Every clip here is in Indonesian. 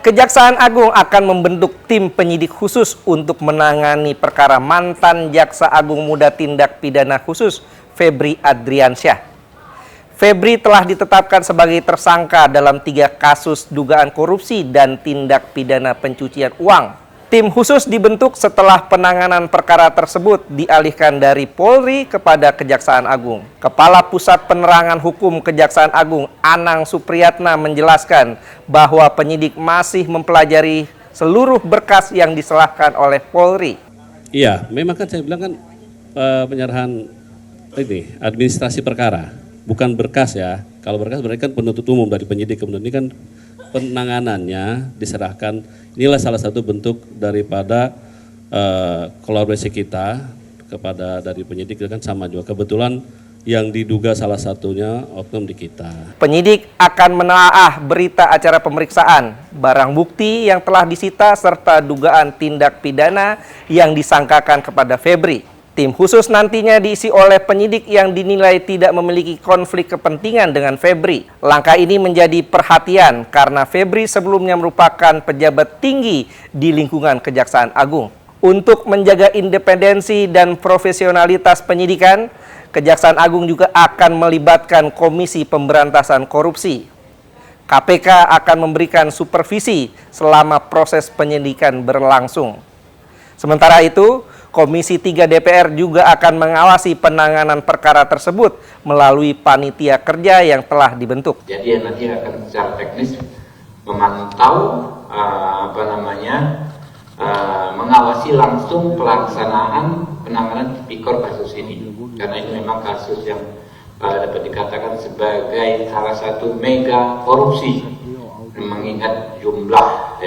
Kejaksaan Agung akan membentuk tim penyidik khusus untuk menangani perkara mantan Jaksa Agung Muda Tindak Pidana Khusus Febri Adriansyah. Febri telah ditetapkan sebagai tersangka dalam 3 kasus dugaan korupsi dan tindak pidana pencucian uang. Tim khusus dibentuk setelah penanganan perkara tersebut dialihkan dari Polri kepada Kejaksaan Agung. Kepala Pusat Penerangan Hukum Kejaksaan Agung, Anang Supriyatna, menjelaskan bahwa penyidik masih mempelajari seluruh berkas yang diserahkan oleh Polri. Iya, memang kan saya bilang kan penyerahan ini administrasi perkara, bukan berkas ya. Kalau berkas berarti kan penuntut umum dari penyidik, kemudian ini kan penanganannya diserahkan. Inilah salah satu bentuk daripada kolaborasi kita kepada dari penyidik kan sama juga. Kebetulan yang diduga salah satunya oknum di kita. Penyidik akan menelaah berita acara pemeriksaan, barang bukti yang telah disita serta dugaan tindak pidana yang disangkakan kepada Febri. Tim khusus nantinya diisi oleh penyidik yang dinilai tidak memiliki konflik kepentingan dengan Febri. Langkah ini menjadi perhatian karena Febri sebelumnya merupakan pejabat tinggi di lingkungan Kejaksaan Agung. Untuk menjaga independensi dan profesionalitas penyidikan, Kejaksaan Agung juga akan melibatkan Komisi Pemberantasan Korupsi. KPK akan memberikan supervisi selama proses penyidikan berlangsung. Sementara itu, Komisi 3 DPR juga akan mengawasi penanganan perkara tersebut melalui panitia kerja yang telah dibentuk. Jadi nanti akan secara teknis memantau mengawasi langsung pelaksanaan penanganan tipikor kasus ini. Karena ini memang kasus yang dapat dikatakan sebagai salah satu mega korupsi, mengingat jumlah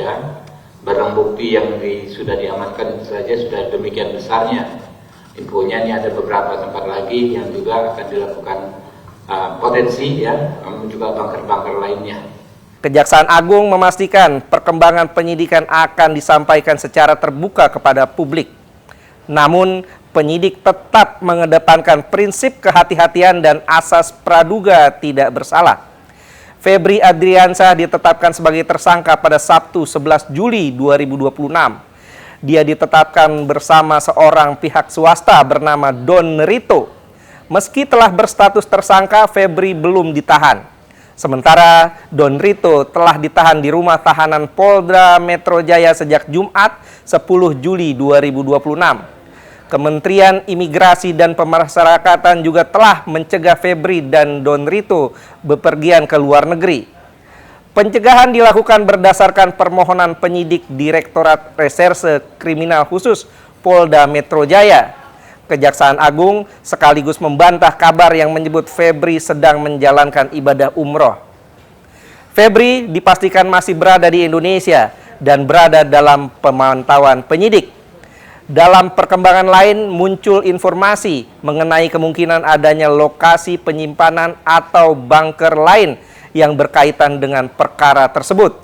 barang bukti yang sudah diamankan saja sudah demikian besarnya. Infonya ini ada beberapa tempat lagi yang juga akan dilakukan potensi juga bunker-bunker lainnya. Kejaksaan Agung memastikan perkembangan penyidikan akan disampaikan secara terbuka kepada publik. Namun, penyidik tetap mengedepankan prinsip kehati-hatian dan asas praduga tidak bersalah. Febri Adriansyah ditetapkan sebagai tersangka pada Sabtu 11 Juli 2026. Dia ditetapkan bersama seorang pihak swasta bernama Don Rito. Meski telah berstatus tersangka, Febri belum ditahan. Sementara Don Rito telah ditahan di rumah tahanan Polda Metro Jaya sejak Jumat 10 Juli 2026. Kementerian Imigrasi dan Pemasyarakatan juga telah mencegah Febri dan Don Rito bepergian ke luar negeri. Pencegahan dilakukan berdasarkan permohonan penyidik Direktorat Reserse Kriminal Khusus Polda Metro Jaya. Kejaksaan Agung sekaligus membantah kabar yang menyebut Febri sedang menjalankan ibadah umroh. Febri dipastikan masih berada di Indonesia dan berada dalam pemantauan penyidik. Dalam perkembangan lain, muncul informasi mengenai kemungkinan adanya lokasi penyimpanan atau bunker lain yang berkaitan dengan perkara tersebut.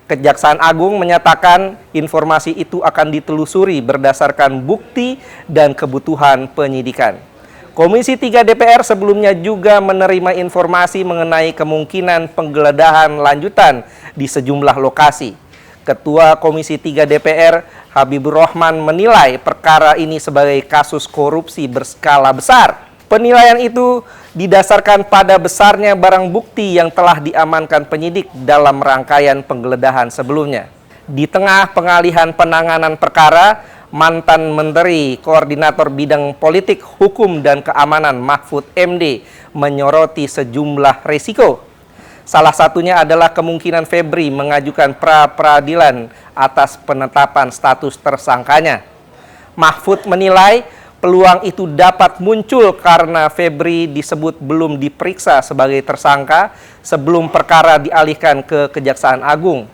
Kejaksaan Agung menyatakan informasi itu akan ditelusuri berdasarkan bukti dan kebutuhan penyidikan. Komisi 3 DPR sebelumnya juga menerima informasi mengenai kemungkinan penggeledahan lanjutan di sejumlah lokasi. Ketua Komisi 3 DPR, Habibur Rahman, menilai perkara ini sebagai kasus korupsi berskala besar. Penilaian itu didasarkan pada besarnya barang bukti yang telah diamankan penyidik dalam rangkaian penggeledahan sebelumnya. Di tengah pengalihan penanganan perkara, mantan Menteri Koordinator Bidang Politik, Hukum, dan Keamanan Mahfud MD menyoroti sejumlah risiko. Salah satunya adalah kemungkinan Febri mengajukan pra-peradilan atas penetapan status tersangkanya. Mahfud menilai peluang itu dapat muncul karena Febri disebut belum diperiksa sebagai tersangka sebelum perkara dialihkan ke Kejaksaan Agung.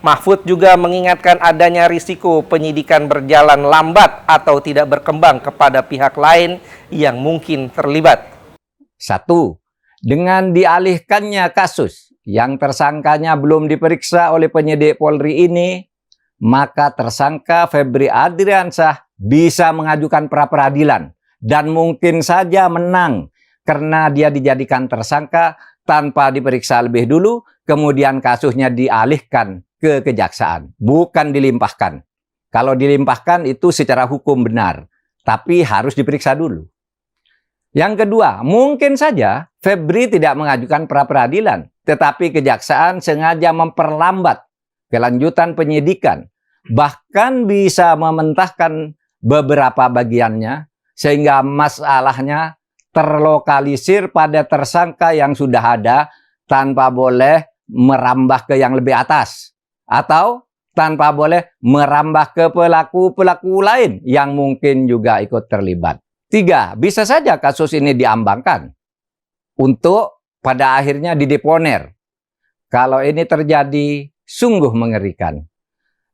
Mahfud juga mengingatkan adanya risiko penyidikan berjalan lambat atau tidak berkembang kepada pihak lain yang mungkin terlibat. 1. Dengan dialihkannya kasus yang tersangkanya belum diperiksa oleh penyidik Polri ini, maka tersangka Febri Adriansyah bisa mengajukan pra-peradilan dan mungkin saja menang karena dia dijadikan tersangka tanpa diperiksa lebih dulu, kemudian kasusnya dialihkan ke kejaksaan, bukan dilimpahkan. Kalau dilimpahkan itu secara hukum benar, tapi harus diperiksa dulu. Yang kedua, mungkin saja Febri tidak mengajukan pra-peradilan, tetapi kejaksaan sengaja memperlambat kelanjutan penyidikan, bahkan bisa mementahkan beberapa bagiannya, sehingga masalahnya terlokalisir pada tersangka yang sudah ada tanpa boleh merambah ke yang lebih atas, atau tanpa boleh merambah ke pelaku-pelaku lain yang mungkin juga ikut terlibat. 3, bisa saja kasus ini diambangkan untuk pada akhirnya dideponer. Kalau ini terjadi, sungguh mengerikan.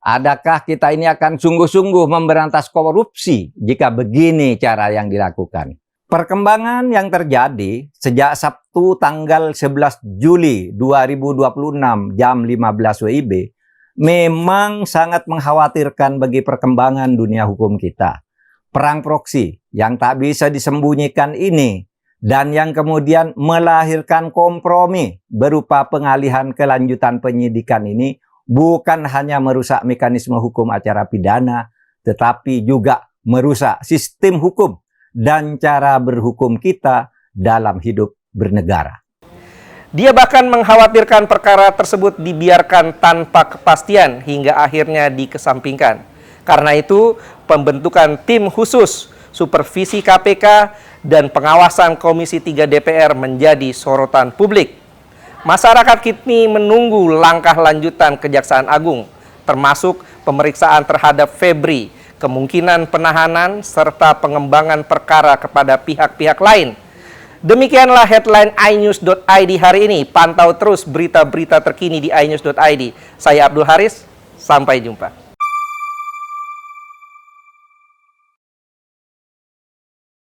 Adakah kita ini akan sungguh-sungguh memberantas korupsi jika begini cara yang dilakukan? Perkembangan yang terjadi sejak Sabtu tanggal 11 Juli 2026 jam 15 WIB memang sangat mengkhawatirkan bagi perkembangan dunia hukum kita. Perang proksi yang tak bisa disembunyikan ini dan yang kemudian melahirkan kompromi berupa pengalihan kelanjutan penyidikan ini bukan hanya merusak mekanisme hukum acara pidana, tetapi juga merusak sistem hukum dan cara berhukum kita dalam hidup bernegara. Dia bahkan mengkhawatirkan perkara tersebut dibiarkan tanpa kepastian hingga akhirnya dikesampingkan. Karena itu, pembentukan tim khusus supervisi KPK dan pengawasan Komisi 3 DPR menjadi sorotan publik. Masyarakat kini menunggu langkah lanjutan Kejaksaan Agung, termasuk pemeriksaan terhadap Febri, kemungkinan penahanan, serta pengembangan perkara kepada pihak-pihak lain. Demikianlah headline iNews.id hari ini. Pantau terus berita-berita terkini di iNews.id. Saya Abdul Haris, sampai jumpa.